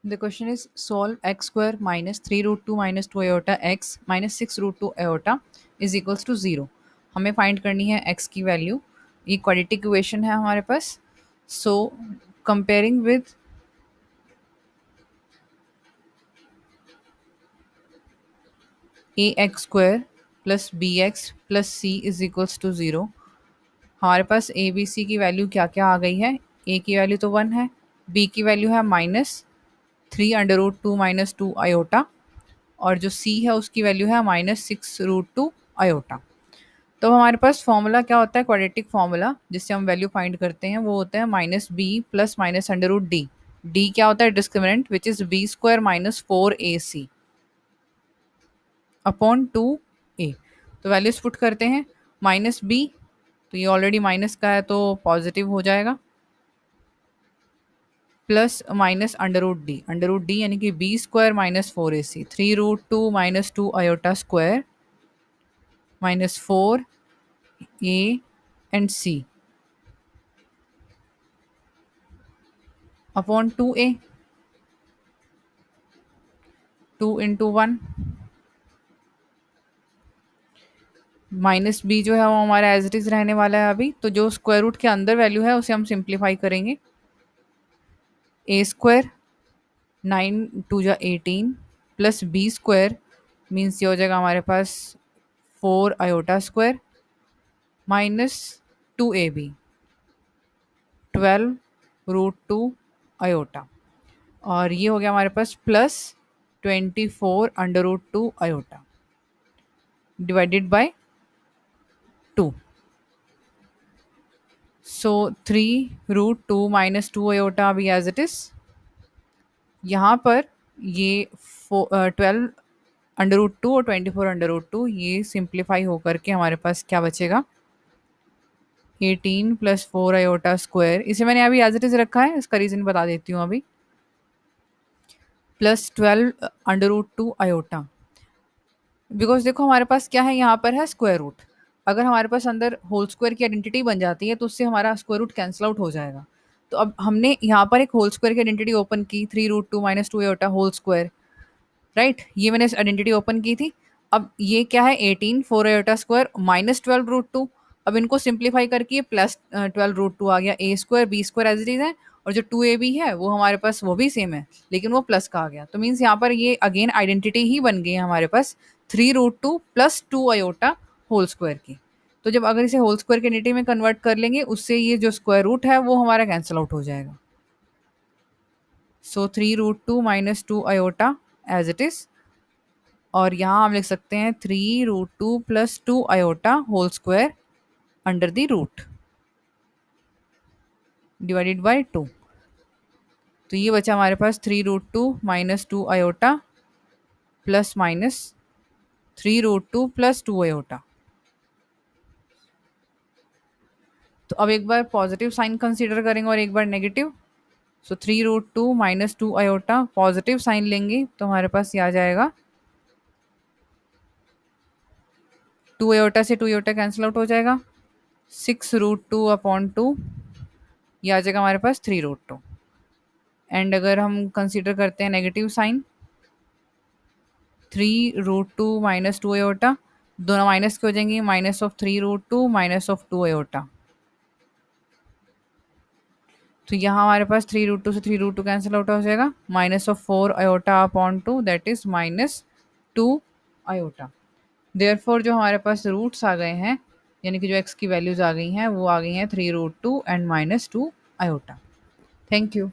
The question is solve x square minus 3 root 2 minus 2 iota x minus 6 root 2 iota is equals to 0. हमें find करनी है x की value. ये quadratic equation है हमारे पास. So comparing with a x square plus b x plus c is equals to 0. हमारे पास A B C की वैल्यू क्या क्या आ गई है. ए की वैल्यू तो 1 है, बी की वैल्यू है माइनस 3 √2 माइनस 2 आयोटा, और जो सी है उसकी वैल्यू है -6 √2 आयोटा. तो हमारे पास फॉर्मूला क्या होता है, क्वाड्रेटिक फॉर्मूला जिससे हम वैल्यू फाइंड करते हैं, वो होता है -b प्लस -√d. d क्या होता है, discriminant, which is b square minus 4ac upon 2a. तो वैल्यूज पुट करते हैं. -b, तो ये ऑलरेडी माइनस का है तो पॉजिटिव हो जाएगा, प्लस -√d. √d यानी कि b square minus 4ac, 3 √2 minus 2 iota square minus 4a and c upon 2a. 2 into 1 minus B जो है वो हमारा एज इट इज रहने वाला है अभी. तो जो स्क्वायर रूट के अंदर वैल्यू है उसे हम सिंप्लीफाई करेंगे. A square 9 × 2 = 18 plus b square means ये हो जाएगा हमारे पास 4 iota square minus 2ab 12 √2 iota, और ये हो गया हमारे पास plus 24 √2 iota divided by 2. So 3 √2 minus 2 iota अभी एज इट इज. यहाँ पर ये 12 √2 और 24 √2 ये सिंप्लीफाई होकर के हमारे पास क्या बचेगा, 18 प्लस 4 आयोटा स्क्वायर. इसे मैंने अभी एज इट इज रखा है, इसका रीजन बता देती हूँ अभी. प्लस 12 √2 आयोटा, बिकॉज देखो हमारे पास क्या है, यहाँ पर है स्क्वायर रूट. अगर हमारे पास अंदर होल स्क्वायर की आइडेंटिटी बन जाती है तो उससे हमारा स्क्वायर रूट कैंसिल आउट हो जाएगा. तो अब हमने यहाँ पर एक होल स्क्वायर की आइडेंटिटी ओपन की, 3 √2 minus 2 iota whole square, right. ये मैंने आइडेंटिटी ओपन की थी. अब ये क्या है, 18 4 आयोटा स्क्वायर माइनस 12 √2. अब इनको सिंप्लीफाई करके प्लस 12 √2 आ गया. A square b square as it is है, और जो 2ab है वो हमारे पास वो भी सेम है, लेकिन वो प्लस का आ गया. तो मीन्स यहाँ पर ये अगेन आइडेंटिटी ही बन गई है हमारे पास 3 √2 प्लस 2 आयोटा होल स्क्वायर की. तो जब अगर इसे होल स्क्वायर की आइडेंटिटी में कन्वर्ट कर लेंगे, उससे ये जो स्क्वायर रूट है वो हमारा कैंसिल आउट हो जाएगा. So 3 √2 minus 2 iota as it is, और यहाँ हम लिख सकते हैं 3 √2 plus 2 iota whole square under the root divided by 2. तो ये बचा हमारे पास 3 √2 minus 2 iota plus minus 3 √2 plus 2 iota. तो अब एक बार पॉजिटिव साइन कंसीडर करेंगे और एक बार नेगेटिव. सो 3 √2 माइनस 2 आयोटा पॉजिटिव साइन लेंगे तो हमारे पास ये आ जाएगा 2 आयोटा से 2 आयोटा कैंसिल आउट हो जाएगा. 6 √2 अपॉन 2, ये आ जाएगा हमारे पास 3 √2. एंड अगर हम कंसीडर करते हैं नेगेटिव साइन, 3 √2 माइनस 2 आयोटा, दोनों माइनस के हो जाएंगे, minus of 3 √2 minus of 2 iota. तो यहाँ हमारे पास 3 √2 से 3 √2 कैंसिल आउट हो जाएगा, minus of 4 iota upon 2 that is -2 iota. Therefore जो हमारे पास रूट्स आ गए हैं, यानी कि जो एक्स की वैल्यूज आ गई हैं वो आ गई हैं 3 √2 एंड -2 आयोटा. Thank you.